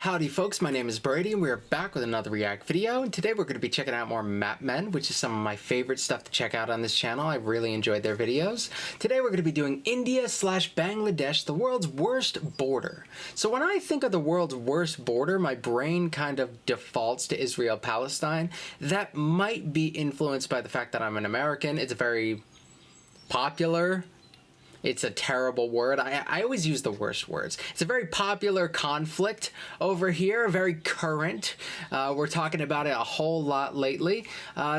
Howdy folks, my name is Brady and we're back with another React video, and today we're going to be checking out more map men, which is some of my favorite stuff to check out on this channel. I really enjoyed their videos. Today we're going to be doing India/Bangladesh, the world's worst border. So when I think of the world's worst border, my brain kind of defaults to Israel-Palestine. That might be influenced by the fact that I'm an American. It's very popular. It's a terrible word. I always use the worst words. It's a very popular conflict over here, very current. We're talking about it a whole lot lately.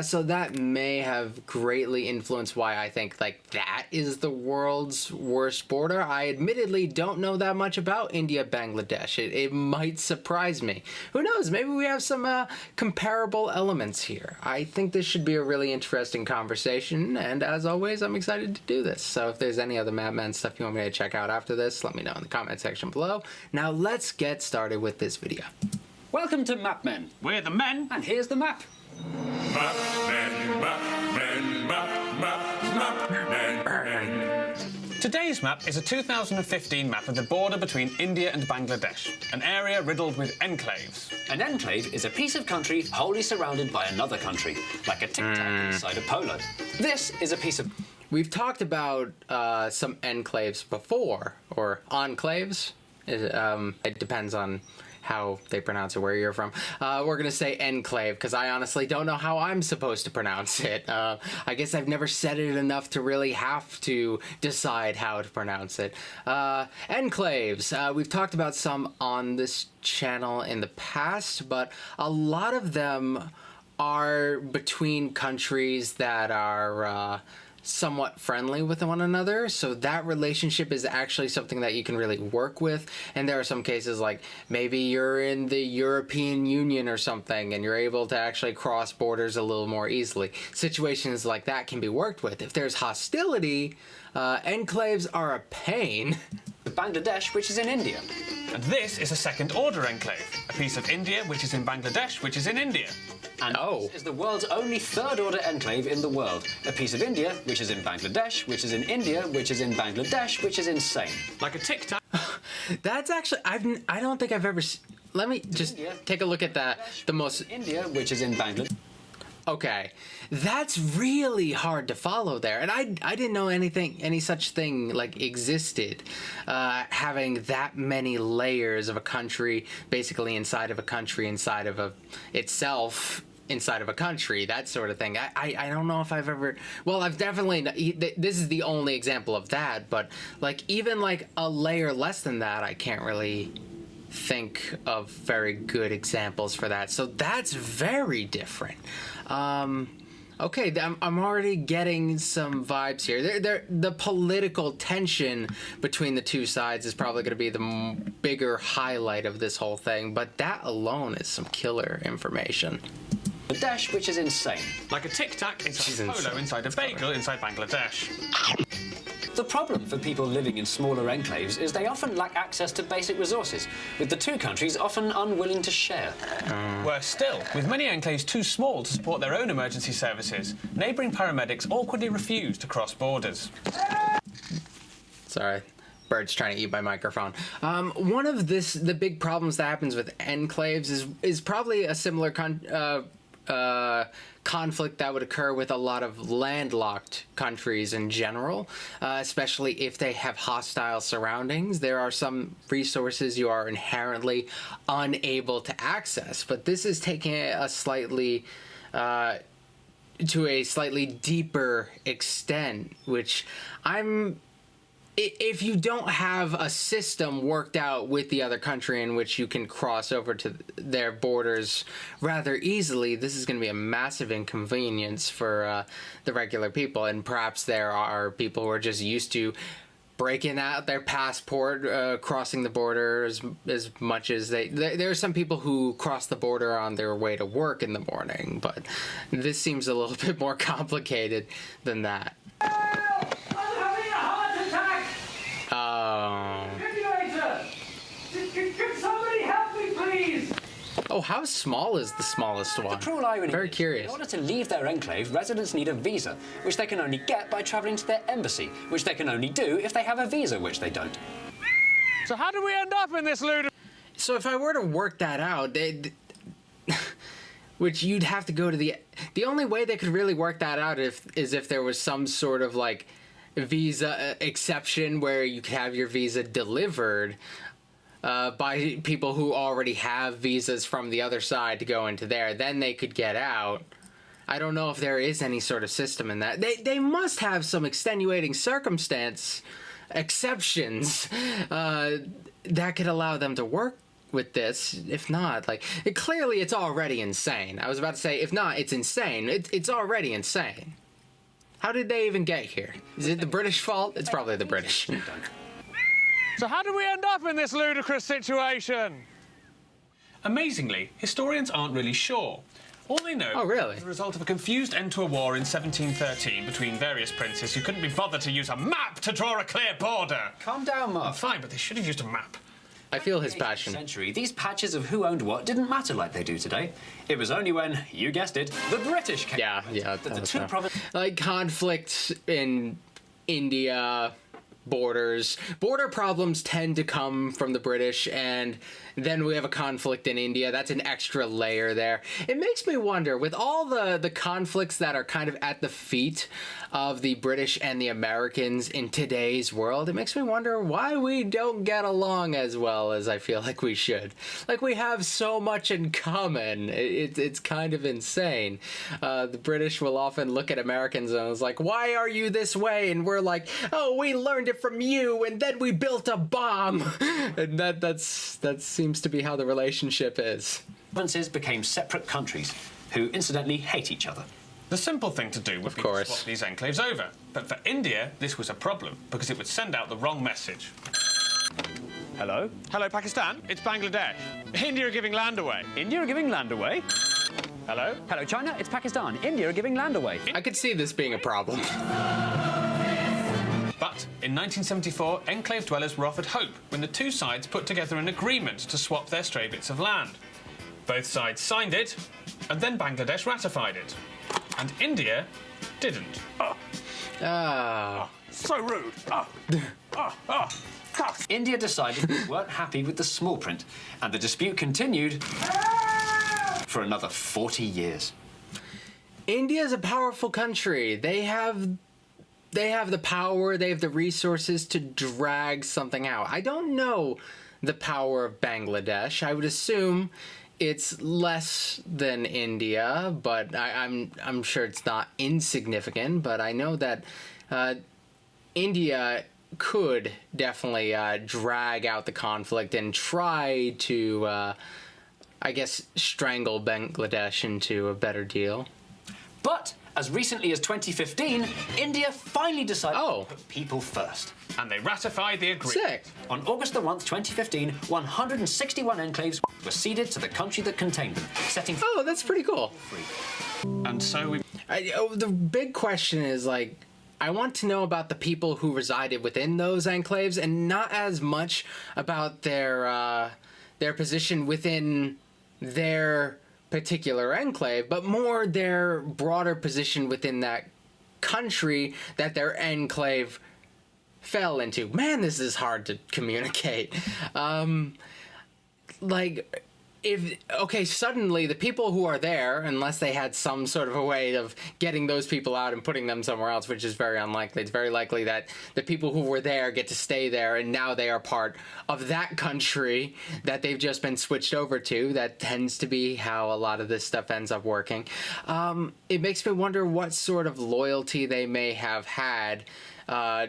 So that may have greatly influenced why I think like that is the world's worst border. I admittedly don't know that much about India-Bangladesh. It might surprise me. Who knows? Maybe we have some comparable elements here. I think this should be a really interesting conversation. And as always, I'm excited to do this. So if there's any other map men stuff you want me to check out after this, let me know in the comment section below. Now let's get started with this video. Welcome to Map Men. We're the men. And here's the map. Map men, map men, map men. Today's map is a 2015 map of the border between India and Bangladesh, an area riddled with enclaves. An enclave is a piece of country wholly surrounded by another country, like a tic-tac inside a polo. This is a piece of... We've talked about some enclaves before, or enclaves. It depends on how they pronounce it, where you're from. We're going to say enclave, because I honestly don't know how I'm supposed to pronounce it. I guess I've never said it enough to really have to decide how to pronounce it. Enclaves. We've talked about some on this channel in the past, but a lot of them are between countries that are... somewhat friendly with one another, so that relationship is actually something that you can really work with. And there are some cases like maybe you're in the European Union or something and you're able to actually cross borders a little more easily. Situations like that can be worked with. If there's hostility, enclaves are a pain. Bangladesh, which is in India. And this is a second-order enclave, a piece of India which is in Bangladesh, which is in India. And this is the world's only third-order enclave in the world, a piece of India which is in Bangladesh, which is in India, which is in Bangladesh, which is insane. Like a tic-tac. That's actually, I don't think I've ever... Let me just take a look at the most... India, which is in Bangladesh. Okay, that's really hard to follow there, and I didn't know any such thing like existed, having that many layers of a country, basically inside of a country, inside of itself, inside of a country, that sort of thing. I don't know if I've ever... Well, I've definitely... This is the only example of that, but like even like a layer less than that, I can't really think of very good examples for that. So that's very different. Okay, I'm already getting some vibes here. The political tension between the two sides is probably going to be the bigger highlight of this whole thing, but that alone is some killer information. Bangladesh, which is insane. Like a tic-tac inside a polo, inside a bagel, inside Bangladesh. The problem for people living in smaller enclaves is they often lack access to basic resources, with the two countries often unwilling to share. Worse still, with many enclaves too small to support their own emergency services, neighbouring paramedics awkwardly refuse to cross borders. Sorry. Bird's trying to eat my microphone. One of the big problems that happens with enclaves is probably a similar conflict that would occur with a lot of landlocked countries in general, especially if they have hostile surroundings. There are some resources you are inherently unable to access, but this is taking it a slightly to a slightly deeper extent, which if you don't have a system worked out with the other country in which you can cross over to their borders rather easily, this is going to be a massive inconvenience for the regular people. And perhaps there are people who are just used to breaking out their passport, crossing the border as much as there are some people who cross the border on their way to work in the morning, but this seems a little bit more complicated than that. Can somebody help me, please? Oh, how small is the smallest one? The cruel irony Very is, curious. in order to leave their enclave, residents need a visa, which they can only get by travelling to their embassy, which they can only do if they have a visa, which they don't. So how do we end up in this ludicrous... So if I were to work that out, which you'd have to go to the only way they could really work that out is if there was some sort of like visa exception where you could have your visa delivered by people who already have visas from the other side to go into there. Then they could get out. I don't know if there is any sort of system in that. They must have some extenuating circumstance exceptions that could allow them to work with this. If not, like, clearly it's already insane. I was about to say, if not, it's insane. It's already insane. How did they even get here? Is it the British fault? It's probably the British. So how did we end up in this ludicrous situation? Amazingly, historians aren't really sure. All they know is the result of a confused end to a war in 1713 between various princes who couldn't be bothered to use a map to draw a clear border. Calm down, Mark. Fine, but they should have used a map. I feel his In the 18th passion. century, these patches of who owned what didn't matter like they do today. It was only when, you guessed it, the British came. Yeah, that the two provinces. like conflict in India, border problems tend to come from the British, and then we have a conflict in India. That's an extra layer there. It makes me wonder, with all the conflicts that are kind of at the feet of the British and the Americans in today's world, it makes me wonder why we don't get along as well as I feel like we should. Like, we have so much in common. It's kind of insane. The British will often look at Americans and it's like, why are you this way? And we're like, oh, we learned it from you, and then we built a bomb. And that seems to be how the relationship is. Provinces became separate countries who, incidentally, hate each other. The simple thing to do would be to swap these enclaves over. But for India, this was a problem, because it would send out the wrong message. Hello? Hello, Pakistan. It's Bangladesh. India are giving land away. India are giving land away? Hello? Hello, China? It's Pakistan. India are giving land away. I could see this being a problem. But in 1974, enclave dwellers were offered hope when the two sides put together an agreement to swap their stray bits of land. Both sides signed it, and then Bangladesh ratified it. And India didn't. So rude. India decided they weren't happy with the small print, and the dispute continued for another 40 years. India's a powerful country. They have the power, they have the resources to drag something out. I don't know the power of Bangladesh. I would assume it's less than India, but I'm sure it's not insignificant. But I know that India could definitely drag out the conflict and try to, I guess, strangle Bangladesh into a better deal. But as recently as 2015, India finally decided to put people first. And they ratified the agreement. Sick. On August the 1st, 2015, 161 enclaves were ceded to the country that contained them, setting Oh, that's pretty cool. free. And so we... The big question is, like, I want to know about the people who resided within those enclaves, and not as much about their position within their particular enclave, but more their broader position within that country that their enclave fell into. Man, this is hard to communicate. Suddenly the people who are there, unless they had some sort of a way of getting those people out and putting them somewhere else, which is very unlikely. It's very likely that the people who were there get to stay there, and now they are part of that country that they've just been switched over to. That tends to be how a lot of this stuff ends up working. It makes me wonder what sort of loyalty they may have had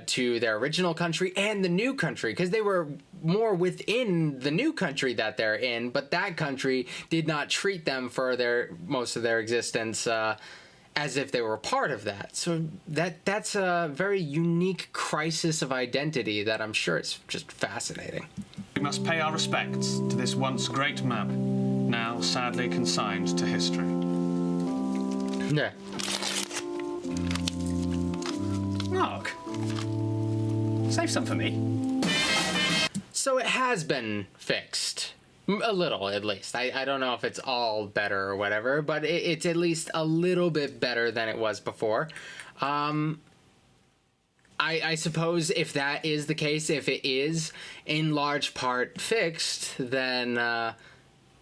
to their original country and the new country, because they were more within the new country that they're in, but that country did not treat them for most of their existence as if they were part of that. So that's a very unique crisis of identity that I'm sure is just fascinating. We must pay our respects to this once great map, now sadly consigned to history. Yeah. Mark, save some for me. So it has been fixed. A little, at least. I don't know if it's all better or whatever, but it's at least a little bit better than it was before. I I suppose if that is the case, if it is in large part fixed, then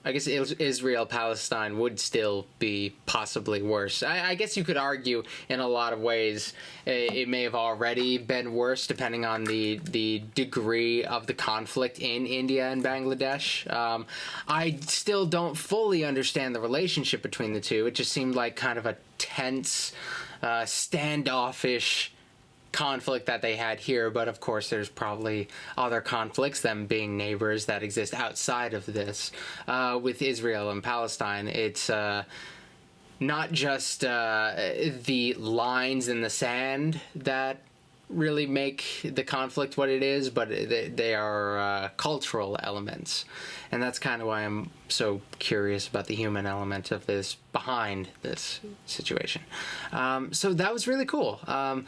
I guess Israel-Palestine would still be possibly worse. I guess you could argue in a lot of ways it may have already been worse depending on the degree of the conflict in India and Bangladesh. I still don't fully understand the relationship between the two. It just seemed like kind of a tense, standoffish conflict that they had here, but of course there's probably other conflicts, them being neighbors, that exist outside of this. With Israel and Palestine, it's not just the lines in the sand that really make the conflict what it is, but they are cultural elements. And that's kind of why I'm so curious about the human element of this behind this situation. So that was really cool. I'm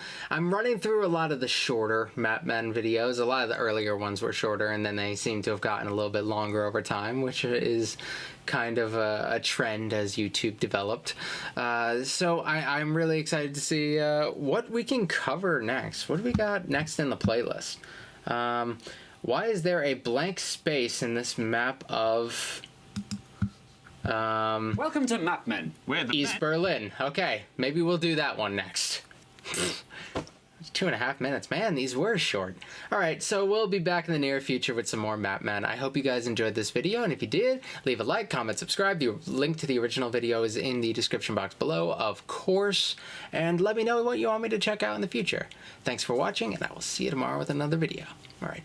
running through a lot of the shorter Map Men videos. A lot of the earlier ones were shorter, and then they seem to have gotten a little bit longer over time, which is kind of a trend as YouTube developed. So I'm really excited to see what we can cover next. What do we got next in the playlist? Why is there a blank space in this map of Welcome to Map Men. We're the East Berlin? Okay, maybe we'll do that one next. 2.5 minutes. Man, these were short. Alright, so we'll be back in the near future with some more Map Men. I hope you guys enjoyed this video, and if you did, leave a like, comment, subscribe. The link to the original video is in the description box below, of course, and let me know what you want me to check out in the future. Thanks for watching, and I will see you tomorrow with another video. Alright.